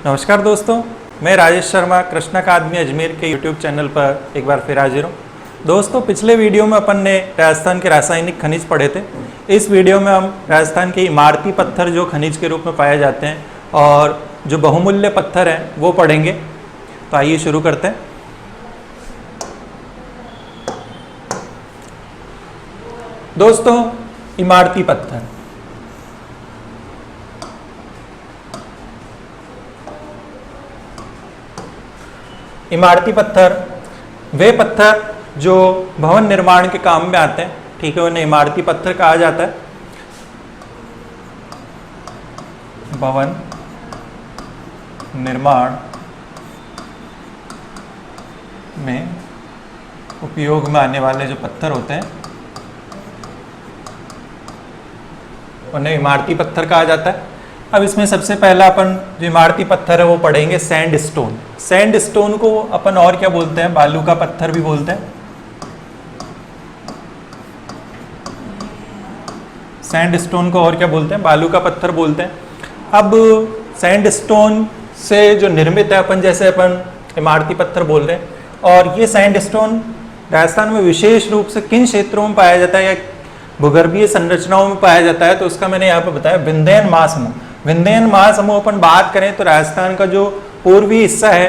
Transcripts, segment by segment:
नमस्कार दोस्तों, मैं राजेश शर्मा कृष्णा अकादमी अजमेर के यूट्यूब चैनल पर एक बार फिर हाजिर हूँ। दोस्तों, पिछले वीडियो में अपन ने राजस्थान के रासायनिक खनिज पढ़े थे। इस वीडियो में हम राजस्थान के इमारती पत्थर जो खनिज के रूप में पाए जाते हैं और जो बहुमूल्य पत्थर हैं वो पढ़ेंगे। तो आइए शुरू करते हैं। दोस्तों, इमारती पत्थर, इमारती पत्थर वे पत्थर जो भवन निर्माण के काम में आते हैं, ठीक है, उन्हें इमारती पत्थर कहा जाता है। भवन निर्माण में उपयोग में आने वाले जो पत्थर होते हैं उन्हें इमारती पत्थर कहा जाता है। अब इसमें सबसे पहला अपन जो इमारती पत्थर है वो पढ़ेंगे सैंडस्टोन। सैंडस्टोन को अपन और क्या बोलते हैं? बालू का पत्थर भी बोलते हैं। सैंडस्टोन को और क्या बोलते हैं? बालू का पत्थर बोलते हैं। अब सैंडस्टोन से जो निर्मित है अपन, जैसे अपन इमारती पत्थर बोल रहे हैं, और ये सैंडस्टोन राजस्थान में विशेष रूप से किन क्षेत्रों में पाया जाता है या भूगर्भीय संरचनाओं में पाया जाता है, तो उसका मैंने यहाँ पे बताया विंध्ययन महासमूह। विंध्ययन महासमूह अपन बात करें तो राजस्थान का जो पूर्वी हिस्सा है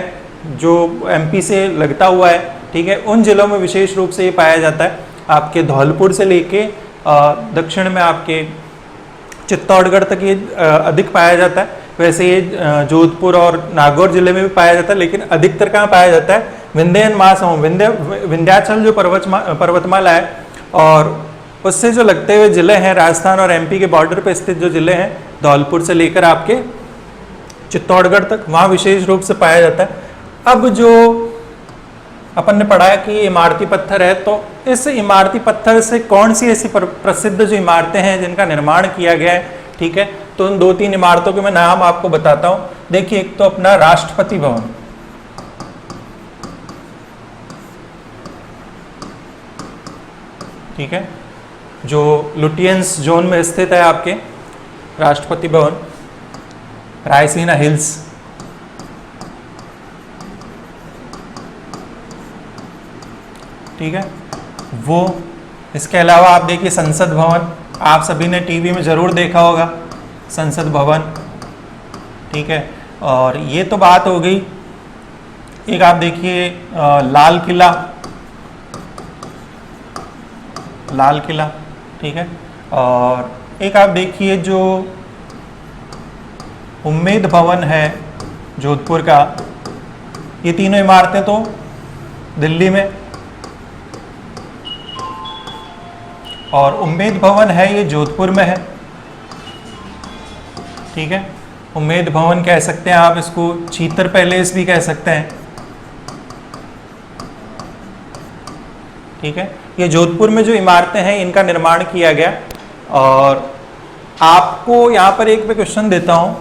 जो एमपी से लगता हुआ है, ठीक है, उन जिलों में विशेष रूप से ये पाया जाता है। आपके धौलपुर से लेके दक्षिण में आपके चित्तौड़गढ़ तक ये अधिक पाया जाता है। वैसे ये जोधपुर और नागौर जिले में भी पाया जाता है, लेकिन अधिकतर कहाँ पाया जाता है? विंध्ययन महासमूह। विंध्याचल जो पर्वतमाला है और उससे जो लगते हुए जिले हैं, राजस्थान और एमपी के बॉर्डर पर स्थित जो जिले हैं, धौलपुर से लेकर आपके चित्तौड़गढ़ तक, वहाँ विशेष रूप से पाया जाता है। अब जो अपन ने पढ़ा है कि इमारती पत्थर है, तो इस इमारती पत्थर से कौन सी ऐसी प्रसिद्ध जो इमारतें हैं जिनका निर्माण किया गया है, ठीक है, तो उन 2-3 इमारतों के मैं नाम आपको बताता हूँ। देखिए, एक तो अपना राष्ट्रपति भवन, ठीक है, जो लुटियंस जोन में स्थित है आपके राष्ट्रपति भवन, रायसीना हिल्स, ठीक है, वो। इसके अलावा आप देखिए संसद भवन, आप सभी ने टीवी में जरूर देखा होगा संसद भवन, ठीक है। और ये तो बात हो गई। एक आप देखिए लाल किला, लाल किला, ठीक है। और एक आप देखिए जो उम्मेद भवन है जोधपुर का। ये तीनों इमारतें तो दिल्ली में, और उम्मेद भवन है ये जोधपुर में है, ठीक है। उम्मेद भवन कह सकते हैं आप इसको, चीतर पैलेस भी कह सकते हैं, ठीक है। ये जोधपुर में जो इमारतें हैं इनका निर्माण किया गया। और आपको यहाँ पर एक मैं क्वेश्चन देता हूँ।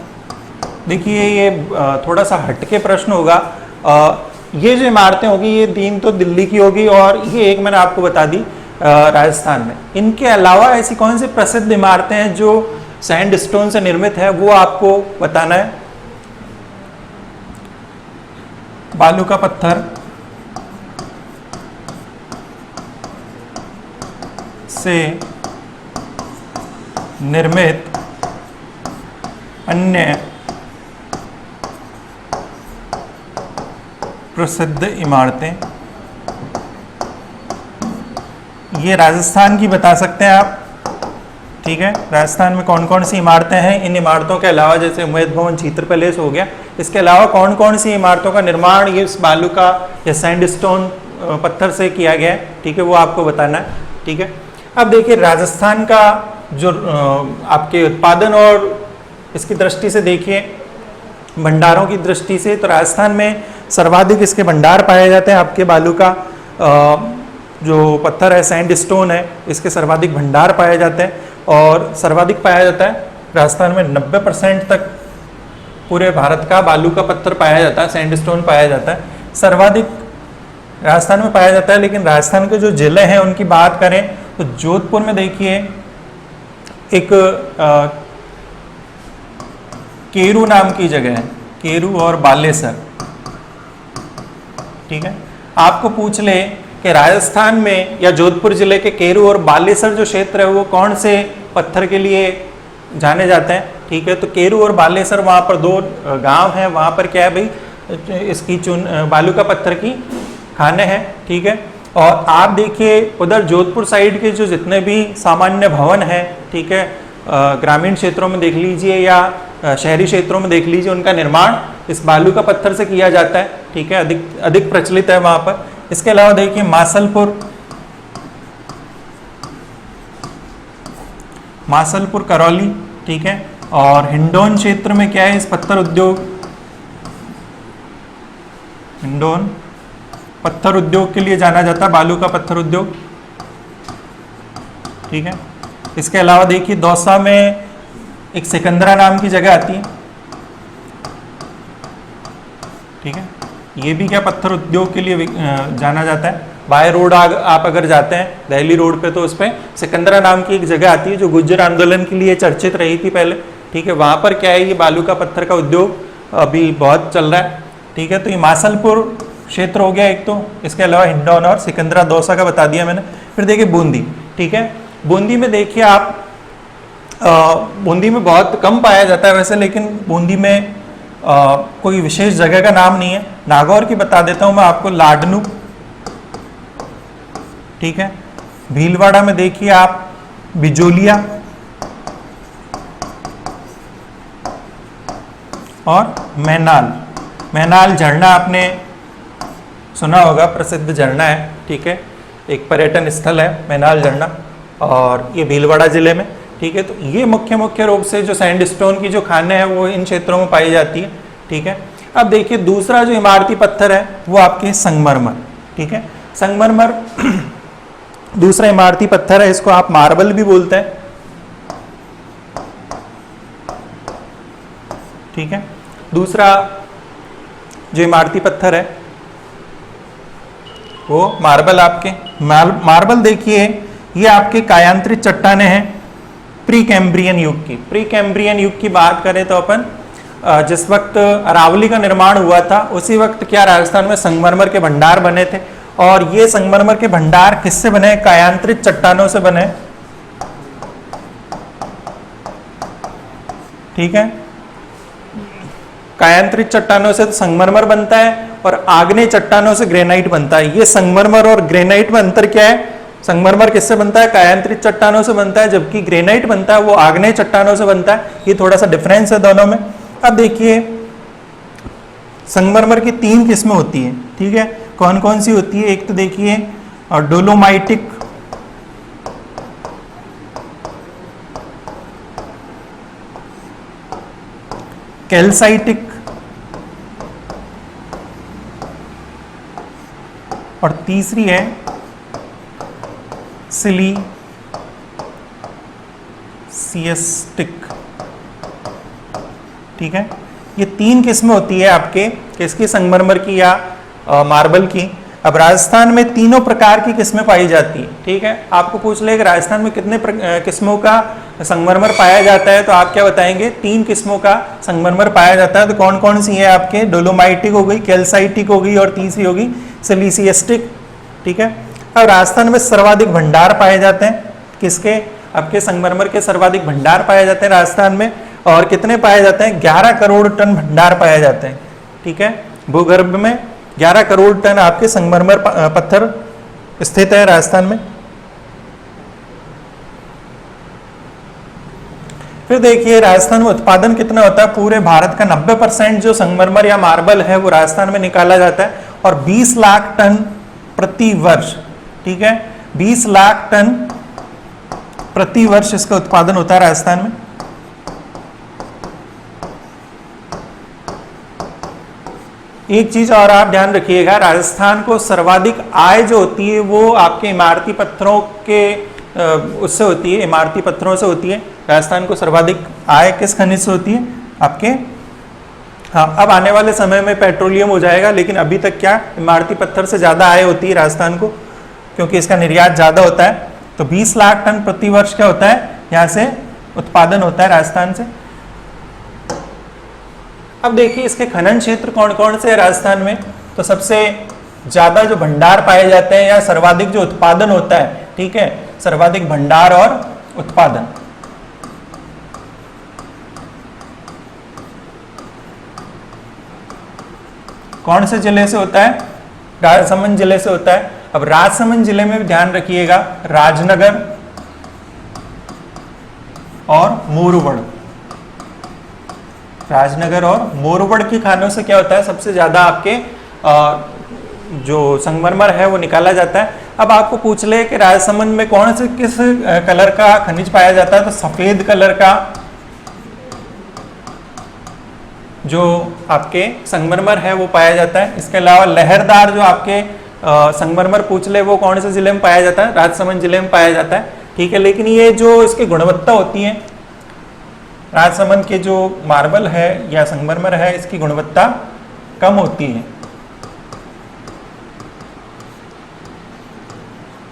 देखिए, ये थोड़ा सा हटके प्रश्न होगा। ये जो इमारतें होगी ये 3 तो दिल्ली की होगी और ये एक मैंने आपको बता दी राजस्थान में। इनके अलावा ऐसी कौन सी प्रसिद्ध इमारतें हैं जो सैंडस्टोन से निर्मित है, वो आपको बताना है। बालू का पत्थर से निर्मित अन्य प्रसिद्ध इमारतें, ये राजस्थान की बता सकते हैं आप, ठीक है। राजस्थान में कौन कौन सी इमारतें हैं? इन इमारतों के अलावा जैसे उम्मेद भवन, चीतर पैलेस हो गया, इसके अलावा कौन कौन सी इमारतों का निर्माण ये इस बालू का या सैंडस्टोन पत्थर से किया गया है, ठीक है, वो आपको बताना है, ठीक है। अब देखिए, राजस्थान का जो आपके उत्पादन और इसकी दृष्टि से देखिए, भंडारों की दृष्टि से, तो राजस्थान में सर्वाधिक इसके भंडार पाए जाते हैं। आपके बालू का जो पत्थर है, सैंडस्टोन है, इसके सर्वाधिक भंडार पाए जाते हैं। और सर्वाधिक पाया जाता है राजस्थान में, 90% तक पूरे भारत का बालू का पत्थर पाया जाता है, सैंडस्टोन पाया जाता है, सर्वाधिक राजस्थान में पाया जाता है। लेकिन राजस्थान के जो जिले हैं उनकी बात करें तो जोधपुर में देखिए एक केरू नाम की जगह है, केरू और बालेसर। ठीक है, आपको पूछ ले कि राजस्थान में या जोधपुर जिले के केरू और बालेसर जो क्षेत्र है वो कौन से पत्थर के लिए जाने जाते हैं। ठीक है, तो केरू और बालेसर वहाँ पर दो गांव हैं, वहाँ पर क्या है भाई, इसकी बालू का पत्थर की खाने हैं। ठीक है, और आप देखिए उधर जोधपुर साइड के जो जितने भी सामान्य भवन हैं, ठीक है, ग्रामीण क्षेत्रों में देख लीजिए या शहरी क्षेत्रों में देख लीजिए, उनका निर्माण इस बालू का पत्थर से किया जाता है। ठीक है, अधिक प्रचलित है वहाँ पर। इसके अलावा देखिए मासलपुर करौली। ठीक है, और हिंडौन क्षेत्र में क्या है, इस पत्थर उद्योग, हिंडौन पत्थर उद्योग के लिए जाना जाता है, बालू का पत्थर उद्योग। ठीक है, इसके अलावा देखिए दौसा में एक सिकंदरा नाम की जगह आती है। ठीक है, ये भी क्या पत्थर उद्योग के लिए जाना जाता है। बाय रोड आप अगर जाते हैं दिल्ली रोड पे, तो उस पर सिकंदरा नाम की एक जगह आती है जो गुर्जर आंदोलन के लिए चर्चित रही थी पहले। ठीक है, वहाँ पर क्या है, ये बालू का पत्थर का उद्योग अभी बहुत चल रहा है। ठीक है, तो ये मासलपुर क्षेत्र हो गया एक तो, इसके अलावा हिंडौन और सिकंदरा दौसा का बता दिया मैंने। फिर देखिए बूंदी। ठीक है, बूंदी में देखिए आप, बूंदी में बहुत कम पाया जाता है वैसे, लेकिन बूंदी में कोई विशेष जगह का नाम नहीं है। नागौर की बता देता हूं मैं आपको, लाडनू। ठीक है, भीलवाड़ा में देखिए आप बिजोलिया और मैनाल झरना आपने सुना होगा, प्रसिद्ध झरना है। ठीक है, एक पर्यटन स्थल है मैनाल झरना, और ये भीलवाड़ा जिले में। ठीक है, तो ये मुख्य रूप से जो सैंडस्टोन की जो खानें हैं वो इन क्षेत्रों में पाई जाती है। ठीक है, अब देखिए दूसरा जो इमारती पत्थर है वो आपके संगमरमर। ठीक है, संगमरमर दूसरा इमारती पत्थर है, इसको आप मार्बल भी बोलते हैं। ठीक है, दूसरा जो इमारती पत्थर है वो मार्बल। आपके मार्बल देखिए ये आपके कायांतरित चट्टानें हैं प्री कैम्ब्रियन युग की। प्री कैम्ब्रियन युग की बात करें तो अपन जिस वक्त अरावली का निर्माण हुआ था उसी वक्त क्या राजस्थान में संगमरमर के भंडार बने थे, और ये संगमरमर के भंडार किससे बने, कायांतरित चट्टानों से बने। ठीक है, कायांतरित चट्टानों से संगमरमर बनता है और आग्नेय चट्टानों से ग्रेनाइट बनता है। ये संगमरमर और ग्रेनाइट में अंतर क्या है, संगमरमर किससे बनता है, कायांतरित चट्टानों से बनता है, जबकि ग्रेनाइट बनता है वो आग्नेय चट्टानों से बनता है। ये थोड़ा सा डिफरेंस है दोनों में। अब देखिए संगमरमर की 3 किस्में होती है। ठीक है, कौन कौन सी होती है, एक तो देखिए और डोलोमाइटिक, कैल्साइटिक और तीसरी है सिलिसियस्टिक। ठीक है, ये 3 किस्में होती है आपके किसकी, संगमरमर की या मार्बल की। अब राजस्थान में तीनों प्रकार की किस्में पाई जाती है। ठीक है, आपको पूछ ले कि राजस्थान में कितने किस्मों का संगमरमर पाया जाता है, तो आप क्या बताएंगे, 3 किस्मों का संगमरमर पाया जाता है। तो कौन कौन सी है आपके, डोलोमाइटिक हो गई, कैल्साइटिक हो गई और तीसरी होगी सिलिसियस्टिक। ठीक है, अब राजस्थान में सर्वाधिक भंडार पाए जाते हैं किसके, आपके संगमरमर के सर्वाधिक भंडार पाए जाते हैं राजस्थान में। और कितने पाए जाते हैं, 11 करोड़ टन भंडार पाए जाते हैं। ठीक है, भूगर्भ में 11 करोड़ टन आपके संगमरमर पत्थर स्थित है राजस्थान में। फिर देखिए राजस्थान में उत्पादन कितना होता है, पूरे भारत का 90% जो संगमरमर या मार्बल है वो राजस्थान में निकाला जाता है, और 20 लाख टन प्रति वर्ष। ठीक है, 20 लाख टन प्रति वर्ष इसका उत्पादन होता है राजस्थान में। एक चीज और आप ध्यान रखिएगा, राजस्थान को सर्वाधिक आय जो होती है वो आपके इमारती पत्थरों के उससे होती है, इमारती पत्थरों से होती है। राजस्थान को सर्वाधिक आय किस खनिज से होती है आपके, हाँ अब आने वाले समय में पेट्रोलियम हो जाएगा, लेकिन अभी तक क्या इमारती पत्थर से ज़्यादा आय होती है राजस्थान को, क्योंकि इसका निर्यात ज़्यादा होता है। तो 20 लाख टन प्रति वर्ष क्या होता है यहाँ से उत्पादन होता है राजस्थान से। अब देखिए इसके खनन क्षेत्र कौन कौन से है राजस्थान में। तो सबसे ज्यादा जो भंडार पाए जाते हैं या सर्वाधिक जो उत्पादन होता है, ठीक है, सर्वाधिक भंडार और उत्पादन, कौन से जिले से होता है? राजसमंद जिले से होता है। अब राजसमंद जिले में भी ध्यान रखिएगा, राजनगर और मोरवड़, राजनगर और मोरवड़ की खानों से क्या होता है, सबसे ज्यादा आपके जो संगमरमर है वो निकाला जाता है। अब आपको पूछ ले कि राजसमंद में कौन से किस कलर का खनिज पाया जाता है, तो सफेद कलर का जो आपके संगमरमर है वो पाया जाता है। इसके अलावा लहरदार जो आपके संगमरमर पूछ ले वो कौन से जिले में पाया जाता है, राजसमंद जिले में पाया जाता है, ठीक है। लेकिन ये जो इसकी गुणवत्ता होती है, राजसमंद के जो मार्बल है या संगमरमर है, इसकी गुणवत्ता कम होती है।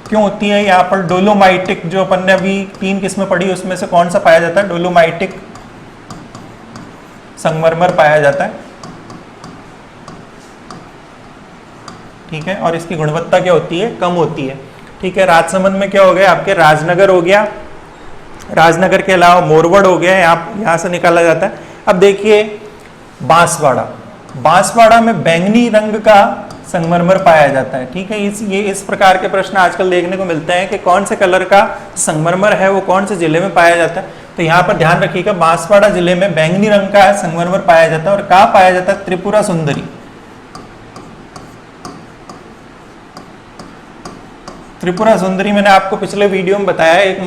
क्यों होती है? यहाँ पर डोलोमाइटिक, जो अपन ने अभी 3 किस्में पढ़ी उसमें से कौन सा पाया जाता है? डोलोमाइटिक संगमरमर पाया जाता है, ठीक है। और इसकी गुणवत्ता क्या होती है? कम होती है, ठीक है। राजसमंद में क्या हो गया आपके? राजनगर हो गया, राजनगर के अलावा मोरवड़ हो गया, यहाँ से निकाला जाता है। अब देखिए बांसवाड़ा, बांसवाड़ा में बैंगनी रंग का संगमरमर पाया जाता है, ठीक है। इस प्रकार के प्रश्न आजकल देखने को मिलते हैं कि कौन से कलर का संगमरमर है वो कौन से जिले में पाया जाता है। तो यहाँ पर ध्यान रखिएगा, बांसवाड़ा जिले में बैंगनी रंग का संगमरमर पाया जाता है। और कहाँ पाया जाता है? त्रिपुरा सुंदरी, त्रिपुरा सुंदरी मैंने आपको पिछले वीडियो में बताया, एक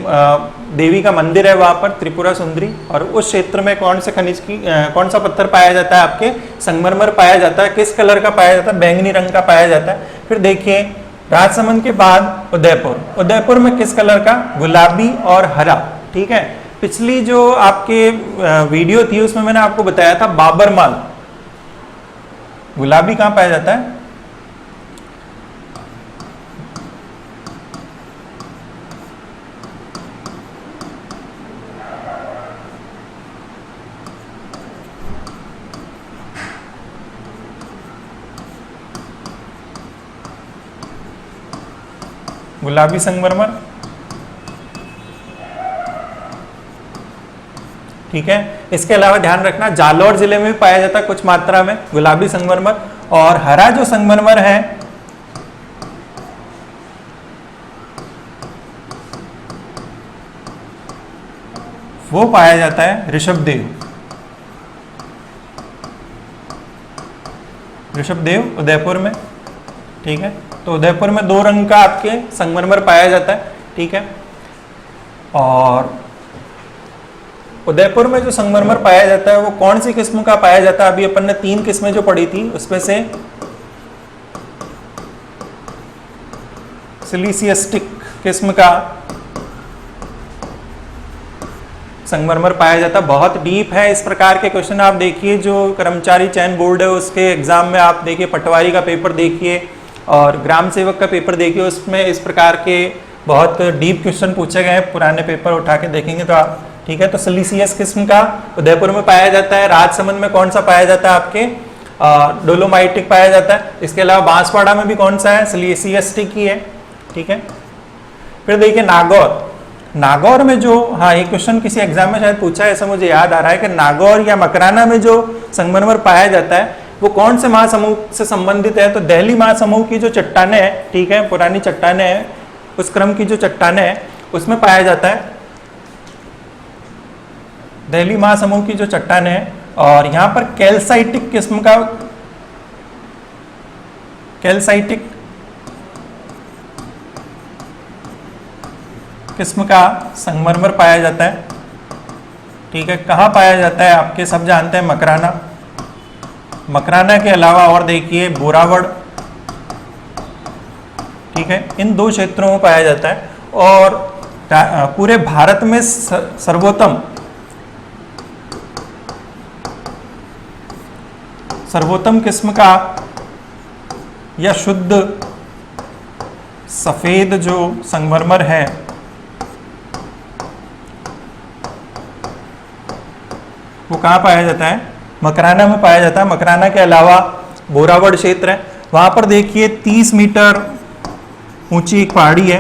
देवी का मंदिर है वहां पर, त्रिपुरा सुंदरी। और उस क्षेत्र में कौन से खनिज की कौन सा पत्थर पाया जाता है? आपके संगमरमर पाया जाता है। किस कलर का पाया जाता है? बैंगनी रंग का पाया जाता है। फिर देखिए राजसमंद के बाद उदयपुर, उदयपुर में किस कलर का? गुलाबी और हरा, ठीक है। पिछली जो आपके वीडियो थी उसमें मैंने आपको बताया था बाबरमाल, गुलाबी कहां पाया जाता है? गुलाबी संगमरमर, ठीक है। इसके अलावा ध्यान रखना जालौर जिले में भी पाया जाता है कुछ मात्रा में गुलाबी संगमरमर। और हरा जो संगमरमर है वो पाया जाता है ऋषभदेव, ऋषभदेव उदयपुर में, ठीक है। तो उदयपुर में 2 रंग का आपके संगमरमर पाया जाता है, ठीक है। और उदयपुर में जो संगमरमर पाया जाता है वो कौन सी किस्म का पाया जाता है? अभी अपन ने 3 किस्में जो पढ़ी थी उसमें से सिलिसियस्टिक किस्म का संगमरमर पाया जाता है। बहुत डीप है। इस प्रकार के क्वेश्चन आप देखिए जो कर्मचारी चयन बोर्ड है उसके एग्जाम में आप देखिए, पटवारी का पेपर देखिए और ग्राम सेवक का पेपर देखिए, उसमें इस प्रकार के बहुत डीप क्वेश्चन पूछे गए हैं। पुराने पेपर उठा के देखेंगे तो आप, ठीक है। तो सिलिसियस किस्म का उदयपुर में पाया जाता है। राजसमंद में कौन सा पाया जाता है? आपके डोलोमाइटिक पाया जाता है। इसके अलावा बांसवाड़ा में भी कौन सा है? सिलिसियस्टिक ही है, ठीक है। फिर देखिए नागौर, नागौर में जो, हाँ ये क्वेश्चन किसी एग्जाम में शायद पूछा है, ऐसा मुझे याद आ रहा है कि नागौर या मकराना में जो संगमरमर पाया जाता है वो कौन से महासमूह से संबंधित है? तो दिल्ली महासमूह की जो चट्टानें हैं, ठीक है, पुरानी चट्टानें हैं, उस क्रम की जो चट्टानें हैं उसमें पाया जाता है, दिल्ली महासमूह की जो चट्टानें हैं। और यहाँ पर कैल्साइटिक किस्म का, कैल्साइटिक किस्म का संगमरमर पाया जाता है, ठीक है। कहाँ पाया जाता है? आपके सब जानते हैं मकराना, मकराना के अलावा और देखिए बोरावड़, ठीक है, इन 2 क्षेत्रों में पाया जाता है। और पूरे भारत में सर्वोत्तम किस्म का या शुद्ध सफेद जो संगमरमर है वो कहाँ पाया जाता है? मकराना में पाया जाता है। मकराना के अलावा बोरावड़ क्षेत्र है, वहां पर देखिए 30 मीटर ऊंची एक पहाड़ी है,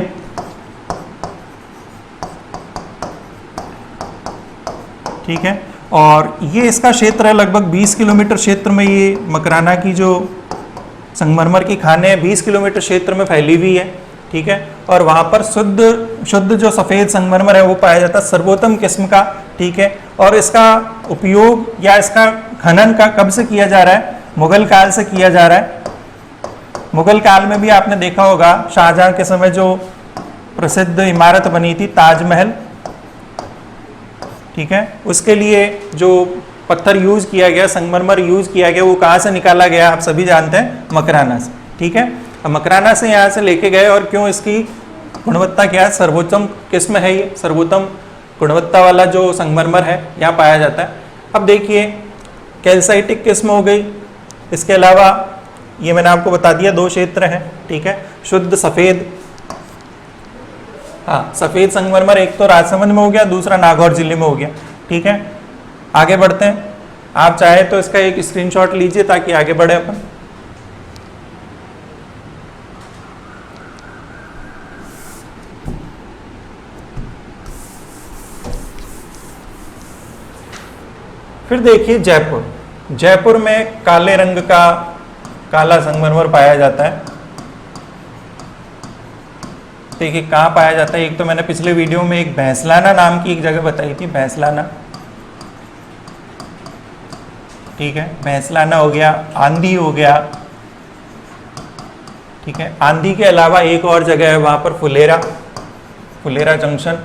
ठीक है। और ये इसका क्षेत्र है लगभग 20 किलोमीटर क्षेत्र में, ये मकराना की जो संगमरमर की खाने हैं 20 किलोमीटर क्षेत्र में फैली हुई है, ठीक है। और वहाँ पर शुद्ध जो सफ़ेद संगमरमर है वो पाया जाता है, सर्वोत्तम किस्म का, ठीक है। और इसका उपयोग या इसका खनन का कब से किया जा रहा है? मुगल काल से किया जा रहा है। मुगल काल में भी आपने देखा होगा शाहजहां के समय जो प्रसिद्ध इमारत बनी थी ताजमहल, ठीक है, उसके लिए जो पत्थर यूज किया गया, संगमरमर यूज किया गया, वो कहाँ से निकाला गया आप सभी जानते हैं, मकराना से, ठीक है। अब मकराना से यहाँ से लेके गए और क्यों, इसकी गुणवत्ता क्या है, सर्वोत्तम किस्म है, ये सर्वोत्तम गुणवत्ता वाला जो संगमरमर है यहाँ पाया जाता है। अब देखिए कैल्साइटिक किस्म हो गई, इसके अलावा ये मैंने आपको बता दिया 2 क्षेत्र हैं, ठीक है। शुद्ध सफ़ेद, हाँ सफ़ेद संगमरमर एक तो राजसमंद में हो गया, दूसरा नागौर जिले में हो गया, ठीक है। आगे बढ़ते हैं, आप चाहे तो इसका एक स्क्रीनशॉट लीजिए ताकि आगे बढ़े अपन। फिर देखिए जयपुर, जयपुर में काले रंग का काला संगमरमर पाया जाता है। देखिए कहाँ पाया जाता है, एक तो मैंने पिछले वीडियो में एक भैंसलाना नाम की एक जगह बताई थी, भैंसलाना, ठीक है, भैंसलाना हो गया, आंधी हो गया, ठीक है। आंधी के अलावा एक और जगह है वहाँ पर फुलेरा, फुलेरा जंक्शन,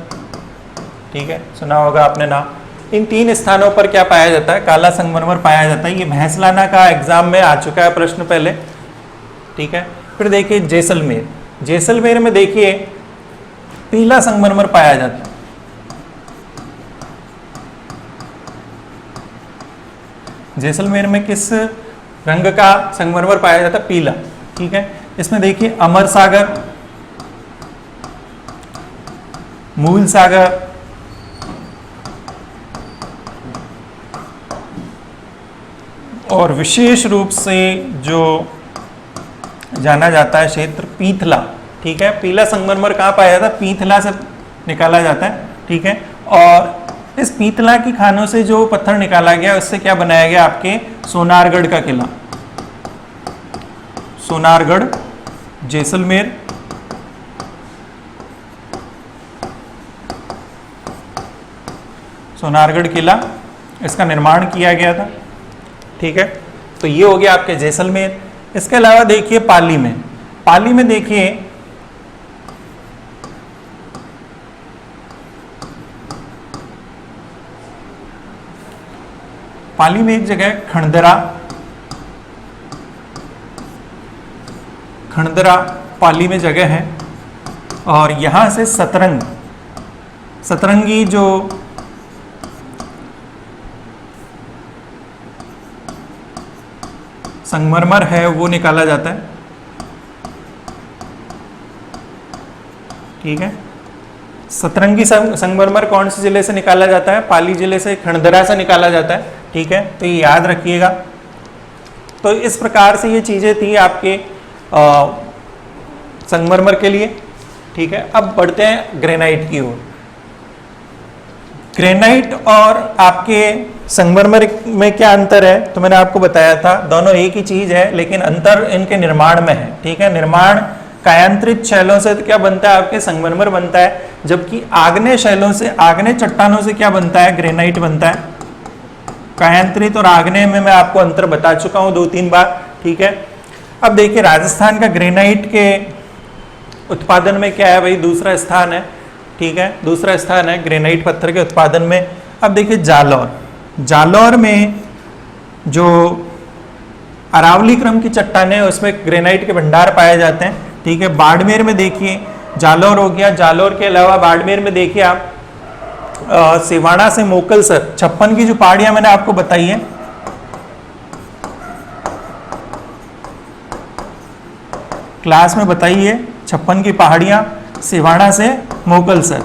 ठीक है, सुना होगा आपने नाम। इन 3 स्थानों पर क्या पाया जाता है, काला संगमरमर पाया जाता है। ये भैंसलाना का एग्जाम में आ चुका है प्रश्न पहले, ठीक है। फिर देखिए जैसलमेर, जैसलमेर में देखिए पीला संगमरमर पाया जाता है, जैसलमेर में किस रंग का संगमरमर पाया जाता है, पीला, ठीक है। इसमें देखिए अमर सागर, मूल सागर, और विशेष रूप से जो जाना जाता है क्षेत्र पीथला, ठीक है। पीला संगमरमर कहाँ पाया जाता है, पीथला से निकाला जाता है, ठीक है। और इस पीथला की खानों से जो पत्थर निकाला गया उससे क्या बनाया गया, आपके सोनारगढ़ का किला, सोनारगढ़ जैसलमेर, सोनारगढ़ किला, इसका निर्माण किया गया था, ठीक है। तो ये हो गया आपके जैसलमेर। इसके अलावा देखिए पाली में, पाली में देखिए पाली में एक जगह है खंडदरा, खंडदरा पाली में जगह है, और यहां से सतरंग, सतरंगी जो संगमरमर है वो निकाला जाता है, ठीक है। सतरंगी संगमरमर कौन से जिले से निकाला जाता है, पाली जिले से, खंडदरा से निकाला जाता है, ठीक है। तो ये याद रखिएगा। तो इस प्रकार से ये चीजें थी आपके संगमरमर के लिए, ठीक है। अब बढ़ते हैं ग्रेनाइट की ओर। ग्रेनाइट और आपके संगमरमर में क्या अंतर है, तो मैंने आपको बताया था दोनों एक ही चीज है, लेकिन अंतर इनके निर्माण में है, ठीक है। निर्माण कायांतरित शैलों से क्या बनता है, आपके संगमरमर बनता है, जबकि आग्नेय शैलों से, आग्नेय चट्टानों से क्या बनता है, ग्रेनाइट बनता है। कायांतरित और आग्नेय में मैं आपको अंतर बता चुका हूं 2-3 बार, ठीक है। अब देखिए राजस्थान का ग्रेनाइट के उत्पादन में क्या है भाई, दूसरा स्थान है, ठीक है, दूसरा स्थान है ग्रेनाइट पत्थर के उत्पादन में। अब देखिए जालौर, जालौर में जो अरावली क्रम की चट्टानें उसमें ग्रेनाइट के भंडार पाए जाते हैं, ठीक है। बाड़मेर में देखिए, जालौर हो गया, जालौर के अलावा बाड़मेर में देखिए आप सिवाना से मोकलसर, 56 की जो पहाड़ियां मैंने आपको बताई है, क्लास में बताई है, 56 की पहाड़ियां सिवाना से मोकलसर,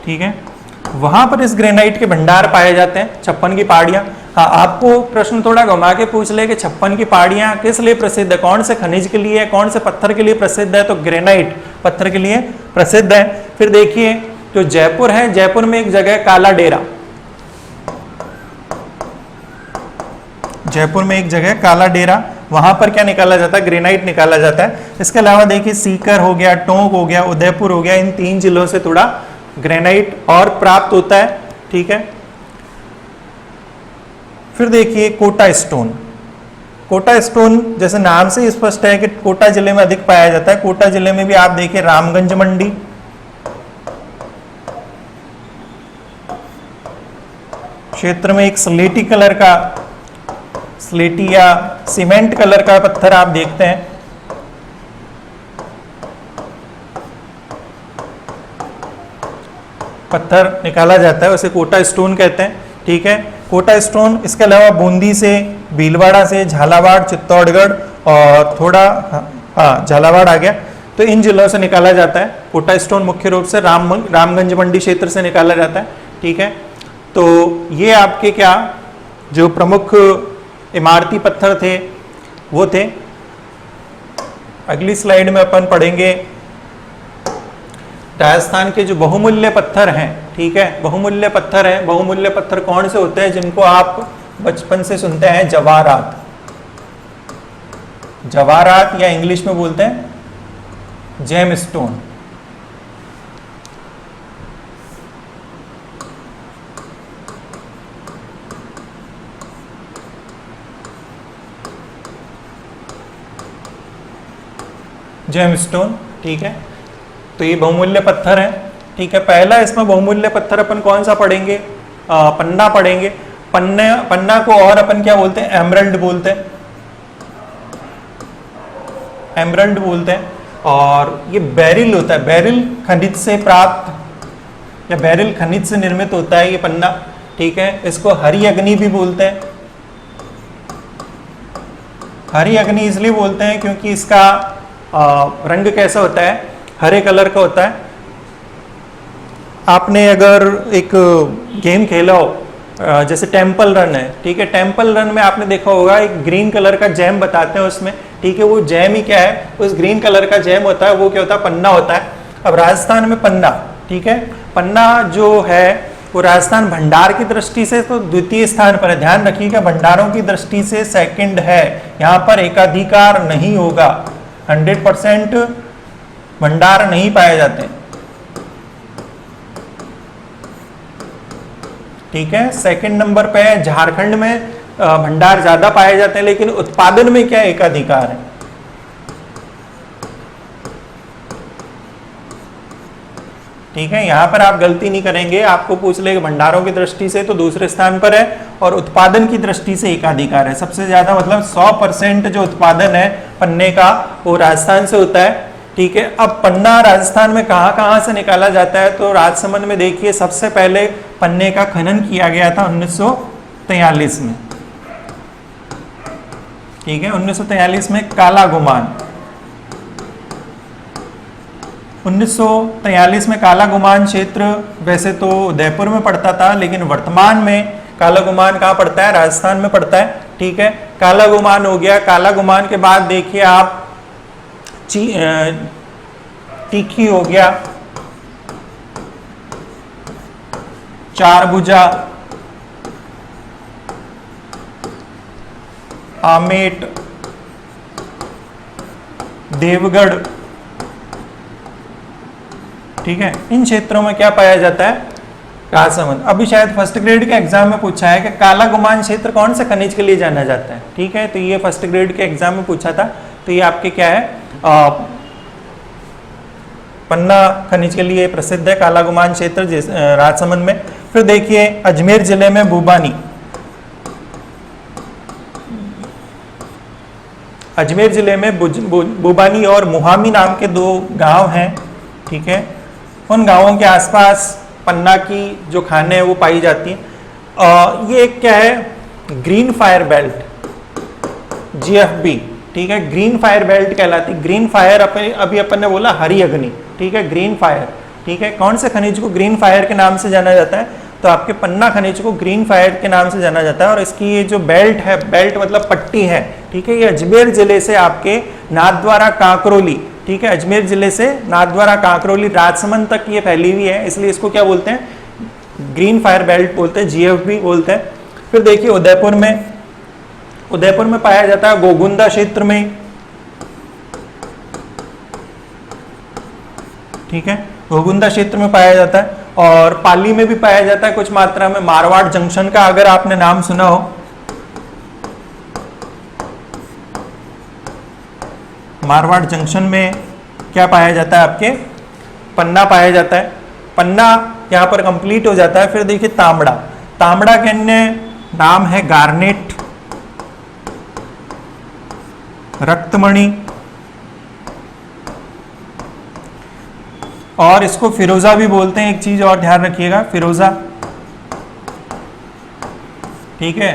ठीक है, वहां पर इस ग्रेनाइट के भंडार पाए जाते हैं, 56 की पहाड़ियां। हाँ, आपको प्रश्न थोड़ा घुमा के पूछ ले कि 56 की पहाड़ियां किस लिए प्रसिद्ध है, कौन से खनिज के लिए, कौन से पत्थर के लिए प्रसिद्ध है, तो ग्रेनाइट पत्थर के लिए प्रसिद्ध है। फिर देखिए जो जयपुर है, जयपुर में एक जगह है काला डेरा, जयपुर में एक जगह काला डेरा, वहां पर क्या निकाला जाता है, ग्रेनाइट निकाला जाता है। इसके अलावा देखिए सीकर हो गया, टोंक हो गया, उदयपुर हो गया, इन 3 जिलों से थोड़ा ग्रेनाइट और प्राप्त होता है। ठीक है, फिर देखिए कोटा स्टोन। कोटा स्टोन जैसे नाम से स्पष्ट है कि कोटा जिले में अधिक पाया जाता है। कोटा जिले में भी आप देखिए रामगंज मंडी, क्षेत्र में एक स्लेटी कलर का, स्लेटी या सीमेंट कलर का पत्थर आप देखते हैं। पत्थर निकाला जाता है, उसे कोटा स्टोन कहते हैं। ठीक है, कोटा स्टोन। इसके अलावा बूंदी से, भीलवाड़ा से, झालावाड़, चित्तौड़गढ़ और थोड़ा झालावाड़ आ गया, तो इन जिलों से निकाला जाता है। कोटा स्टोन मुख्य रूप से रामगंज मंडी क्षेत्र से निकाला जाता है। ठीक है, तो ये आपके क्या जो प्रमुख इमारती पत्थर थे वो थे। अगली स्लाइड में अपन पढ़ेंगे राजस्थान के जो बहुमूल्य पत्थर हैं। ठीक है, बहुमूल्य पत्थर हैं। बहुमूल्य पत्थर कौन से होते हैं, जिनको आप बचपन से सुनते हैं, जवाहरात। जवाहरात या इंग्लिश में बोलते हैं जेम स्टोन। GeM stone. ठीक है, तो ये बहुमूल्य पत्थर है। ठीक है, पहला इसमें बहुमूल्य पत्थर अपन कौन सा पढ़ेंगे, पन्ना पढ़ेंगे। पन्ना को और अपन क्या बोलते हैं, एमरल्ड बोलते हैं, एमरल्ड बोलते हैं। और ये बेरिल होता है, बेरिल खनिज से प्राप्त या बेरिल खनिज से निर्मित होता है ये पन्ना। ठीक है, इसको हरी अग्नि भी बोलते हैं। हरी अग्नि इसलिए बोलते हैं क्योंकि इसका रंग कैसा होता है, हरे कलर का होता है। आपने अगर एक गेम खेला हो जैसे टेम्पल रन है, ठीक है, टेम्पल रन में आपने देखा होगा एक ग्रीन कलर का जैम बताते हैं उसमें। ठीक है, वो जैम ही क्या है, उस ग्रीन कलर का जैम होता है, वो क्या होता है, पन्ना होता है। अब राजस्थान में पन्ना, ठीक है, पन्ना जो है वो राजस्थान भंडार की दृष्टि से तो द्वितीय स्थान पर है। ध्यान रखिएगा, भंडारों की दृष्टि से सेकंड है, यहाँ पर एकाधिकार नहीं होगा। 100% भंडार नहीं पाए जाते। ठीक है, सेकंड नंबर पे है। झारखंड में भंडार ज्यादा पाए जाते हैं, लेकिन उत्पादन में क्या एकाधिकार है। ठीक है, यहां पर आप गलती नहीं करेंगे, आपको पूछ ले भंडारों की दृष्टि से तो दूसरे स्थान पर है और उत्पादन की दृष्टि से एकाधिकार है। सबसे ज्यादा मतलब 100% जो उत्पादन है पन्ने का वो राजस्थान से होता है। ठीक है, अब पन्ना राजस्थान में कहां से निकाला जाता है, तो राजसमंद में देखिए सबसे पहले पन्ने का खनन किया गया था 1943 में। ठीक है, 1943 में काला गुमान, 1943 में काला गुमान क्षेत्र वैसे तो उदयपुर में पड़ता था, लेकिन वर्तमान में काला गुमान कहाँ पड़ता है, राजस्थान में पड़ता है। ठीक है, काला गुमान हो गया। काला गुमान के बाद देखिए आप तीखी हो गया, चारभुजा, आमेट, देवगढ़। ठीक है, इन क्षेत्रों में क्या पाया जाता है, राजसमंद। अभी शायद फर्स्ट ग्रेड के एग्जाम में पूछा है कि काला गुमान क्षेत्र कौन से खनिज के लिए जाना जाता है। ठीक है, तो ये फर्स्ट ग्रेड के एग्जाम में पूछा था, तो ये आपके क्या है, पन्ना खनिज के लिए प्रसिद्ध है काला गुमान क्षेत्र राजसमंद में। फिर देखिए अजमेर जिले में बुबानी, अजमेर जिले में बुबानी और मुहामी नाम के 2 गांव हैं। ठीक है, उन गांवों के आसपास पन्ना की जो खानें हैं वो पाई जाती हैं। ये एक क्या है, ग्रीन फायर बेल्ट, GFB। ठीक है, ग्रीन फायर बेल्ट कहलाती। ग्रीन फायर अभी अपन ने बोला हरी अग्नि। ठीक है, ग्रीन फायर ठीक है। कौन से खनिज को ग्रीन फायर के नाम से जाना जाता है? तो आपके पन्ना खनिज को ग्रीन फायर के नाम से जाना जाता है। और इसकी ये जो बेल्ट है, बेल्ट मतलब पट्टी है, ठीक है, ये अजमेर जिले से आपके नाथद्वारा कांकरोली, ठीक है, अजमेर जिले से नाथद्वारा कांकरोली राजसमंद तक ये फैली हुई है, इसलिए इसको क्या बोलते हैं? ग्रीन फायर बेल्ट बोलते हैं, जीएफबी बोलते हैं। फिर देखिए उदयपुर में पाया जाता है गोगुंदा क्षेत्र में, ठीक है, गोगुंदा क्षेत्र में पाया जाता है। और पाली में भी पाया जाता है कुछ मात्रा में। मारवाड़ जंक्शन का अगर आपने नाम सुना हो, मारवाड़ जंक्शन में क्या पाया जाता है? आपके पन्ना पाया जाता है। पन्ना यहाँ पर कंप्लीट हो जाता है। फिर देखिए तांबड़ा, तांबड़ा के अन्य नाम है गार्नेट, रक्तमणि, और इसको फिरोजा भी बोलते हैं। एक चीज और ध्यान रखिएगा, फिरोजा, ठीक है।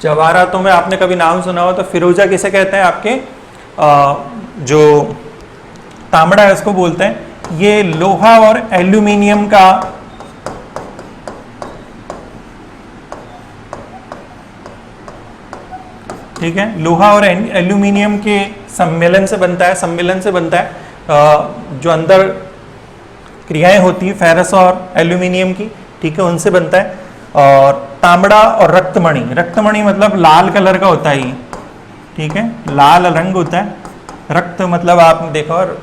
जवाहरा तो में आपने कभी नाम सुना हो, तो फिरोजा किसे कहते हैं? आपके जो तांबड़ा है उसको बोलते हैं। ये लोहा और एल्यूमिनियम का ठीक है, लोहा और एल्यूमिनियम के सम्मेलन से बनता है, जो अंदर क्रियाएं होती है फेरस और एल्यूमिनियम की, ठीक है, उनसे बनता है। और तांबड़ा और रक्तमणि, रक्तमणि मतलब लाल कलर का होता है ये, ठीक है, लाल रंग होता है। रक्त मतलब आपने देखा, और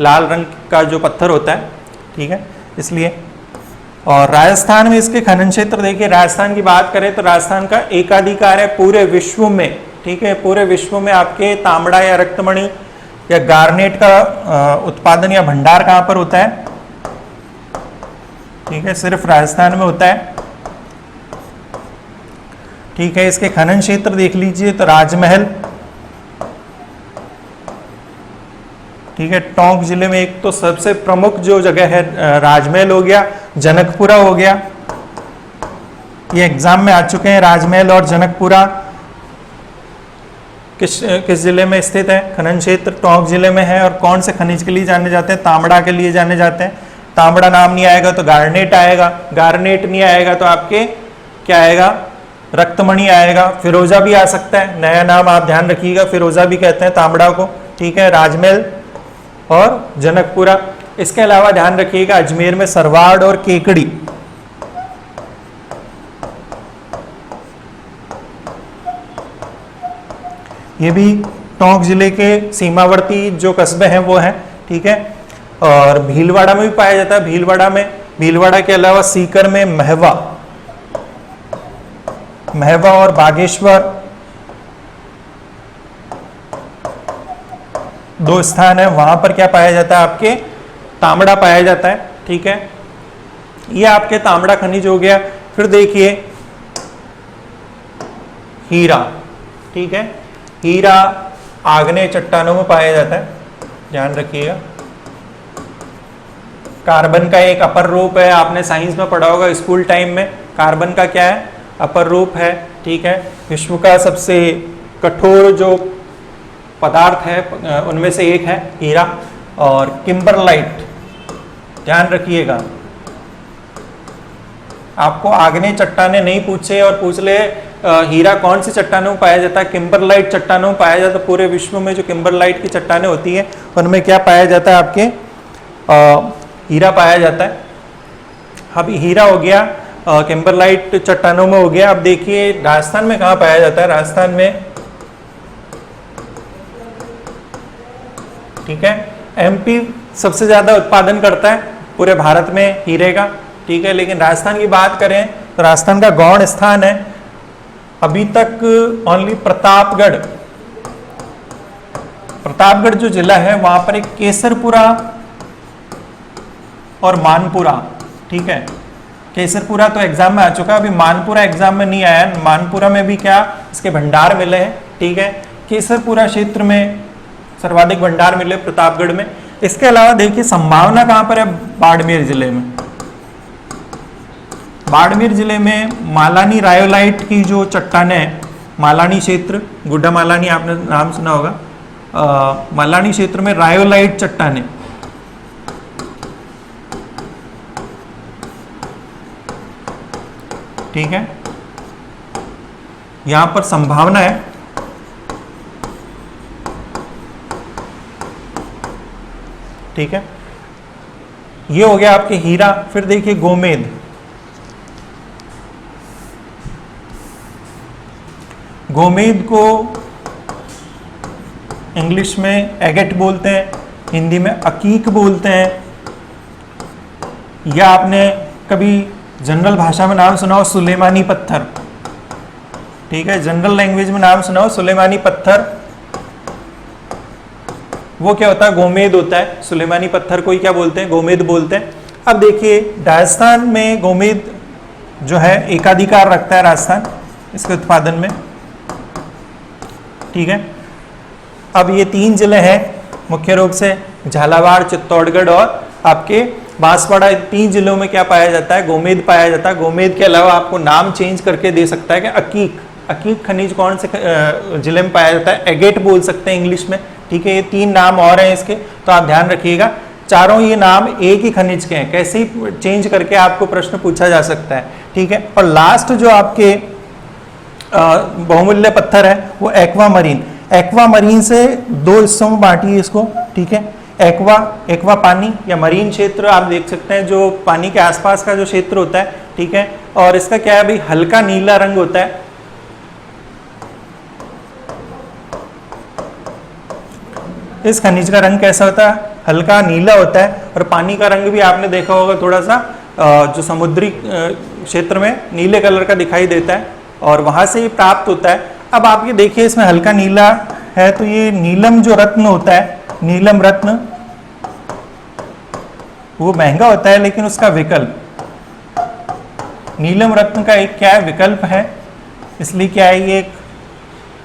लाल रंग का जो पत्थर होता है, ठीक है, इसलिए। और राजस्थान में इसके खनन क्षेत्र देखिए, राजस्थान की बात करें तो राजस्थान का एकाधिकार है पूरे विश्व में, ठीक है, पूरे विश्व में आपके तांबड़ा या रक्तमणि या गार्नेट का उत्पादन या भंडार कहाँ पर होता है? ठीक है, सिर्फ राजस्थान में होता है, ठीक है। इसके खनन क्षेत्र देख लीजिए तो राजमहल, ठीक है, टोंक जिले में एक तो सबसे प्रमुख जो जगह है राजमहल हो गया, जनकपुरा हो गया, ये एग्जाम में आ चुके हैं। राजमहल और जनकपुरा किस जिले में स्थित है? खनन क्षेत्र टोंक जिले में है। और कौन से खनिज के लिए जाने जाते हैं? तांबड़ा के लिए जाने जाते हैं। तांबड़ा नाम नहीं आएगा तो गार्नेट आएगा, गार्नेट नहीं आएगा तो आपके क्या आएगा? रक्तमणि आएगा। फिरोजा भी आ सकता है, नया नाम आप ध्यान रखिएगा, फिरोजा भी कहते हैं तांबड़ा को, ठीक है। राजमहल और जनकपुरा। इसके अलावा ध्यान रखिएगा अजमेर में सरवाड़ और केकड़ी, ये भी टोंक जिले के सीमावर्ती जो कस्बे हैं वो हैं, ठीक है। और भीलवाड़ा में भी पाया जाता है। भीलवाड़ा के अलावा सीकर में महवा और बागेश्वर दो स्थान है, वहां पर क्या पाया जाता है? आपके तांबड़ा पाया जाता है, ठीक है। ये आपके तांबड़ा खनिज हो गया। फिर देखिए हीरा, ठीक है, हीरा आग्नेय चट्टानों में पाया जाता है, ध्यान रखिएगा। कार्बन का एक अपर रूप है, आपने साइंस में पढ़ा होगा स्कूल टाइम में। कार्बन का क्या है? अपर रूप है, ठीक है। विश्व का सबसे कठोर जो पदार्थ है उनमें से एक है हीरा। और किम्बरलाइट, ध्यान रखिएगा, आपको आग्नेय चट्टाने नहीं पूछे और पूछ ले हीरा कौन सी चट्टानों में पाया जाता है? किम्बरलाइट चट्टानों में पाया जाता है। पूरे विश्व में जो किम्बरलाइट की चट्टानें होती है उनमें क्या पाया जाता है? आपके हीरा पाया जाता है। अब हीरा हो गया, किम्बरलाइट चट्टानों में हो गया। अब देखिए राजस्थान में कहाँ पाया जाता है? राजस्थान में, ठीक है, एमपी सबसे ज्यादा उत्पादन करता है पूरे भारत में हीरे का, ठीक है। लेकिन राजस्थान की बात करें तो राजस्थान का गौण स्थान है अभी तक ओनली प्रतापगढ़ जो जिला है वहां पर एक केसरपुरा और मानपुरा, ठीक है। केसरपुरा तो एग्जाम में आ चुका है, अभी मानपुरा एग्जाम में नहीं आया। मानपुरा में भी क्या इसके भंडार मिले हैं, ठीक है। केसरपुरा क्षेत्र में सर्वाधिक भंडार मिले प्रतापगढ़ में। इसके अलावा देखिए संभावना कहां पर है? बाड़मेर जिले में। बाड़मेर जिले में मालानी रायोलाइट की जो चट्टानें हैं, मालानी क्षेत्र, गुड्डा मालानी आपने नाम सुना होगा, मालानी क्षेत्र में रायोलाइट चट्टानें, ठीक है, यहां पर संभावना है, ठीक है, ये हो गया आपके हीरा। फिर देखिए गोमेद, गोमेद को इंग्लिश में एगेट बोलते हैं, हिंदी में अकीक बोलते हैं, या आपने कभी जनरल भाषा में नाम सुना हो सुलेमानी पत्थर, ठीक है, जनरल लैंग्वेज में नाम सुना हो सुलेमानी पत्थर, वो क्या होता है, गोमेद होता है। सुलेमानी पत्थर को ही क्या बोलते हैं, गोमेद बोलते हैं। अब देखिए राजस्थान में गोमेद जो है एकाधिकार रखता है राजस्थान इसके उत्पादन में, ठीक है। अब ये 3 जिले हैं मुख्य रूप से, झालावाड़, चित्तौड़गढ़ और आपके बांसवाड़ा, 3 जिलों में क्या पाया जाता है, गोमेद पाया जाता है। गोमेद के अलावा आपको नाम चेंज करके दे सकता है कि अकीक, अकीक खनिज कौन से जिले में पाया जाता है, एगेट बोल सकते हैं इंग्लिश में, ठीक है। ये 3 नाम और हैं इसके, तो आप ध्यान रखिएगा। चारों ये नाम एक ही खनिज के हैं, कैसे ही चेंज करके आपको प्रश्न पूछा जा सकता है, ठीक है। और लास्ट जो आपके बहुमूल्य पत्थर है वो एक्वामरीन, एक्वामरीन से 2 हिस्सों में बांटिए इसको, ठीक है। एक्वा पानी या मरीन क्षेत्र आप देख सकते हैं, जो पानी के आसपास का जो क्षेत्र होता है, ठीक है। और इसका क्या है भाई, हल्का नीला रंग होता है, इस खनिज का रंग कैसा होता है, हल्का नीला होता है। और पानी का रंग भी आपने देखा होगा थोड़ा सा जो समुद्री क्षेत्र में नीले कलर का दिखाई देता है, और वहां से ये प्राप्त होता है। अब आप ये देखिए इसमें हल्का नीला है, तो ये नीलम जो रत्न होता है, नीलम रत्न वो महंगा होता है, लेकिन उसका विकल्प नीलम रत्न का एक क्या है, विकल्प है, इसलिए क्या है ये एक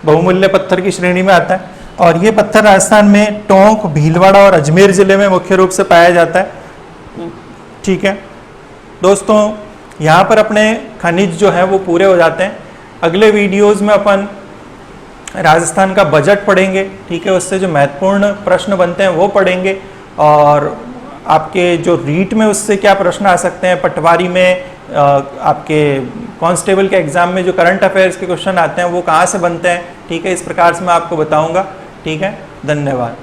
बहुमूल्य पत्थर की श्रेणी में आता है। और ये पत्थर राजस्थान में टोंक, भीलवाड़ा और अजमेर जिले में मुख्य रूप से पाया जाता है, ठीक है। दोस्तों यहाँ पर अपने खनिज जो है वो पूरे हो जाते हैं। अगले वीडियोस में अपन राजस्थान का बजट पढ़ेंगे, ठीक है, उससे जो महत्वपूर्ण प्रश्न बनते हैं वो पढ़ेंगे, और आपके जो रीट में उससे क्या प्रश्न आ सकते हैं, पटवारी में आपके कांस्टेबल के एग्जाम में जो करंट अफेयर्स के क्वेश्चन आते हैं वो कहाँ से बनते हैं, ठीक है, इस प्रकार से मैं आपको बताऊंगा, ठीक है। धन्यवाद।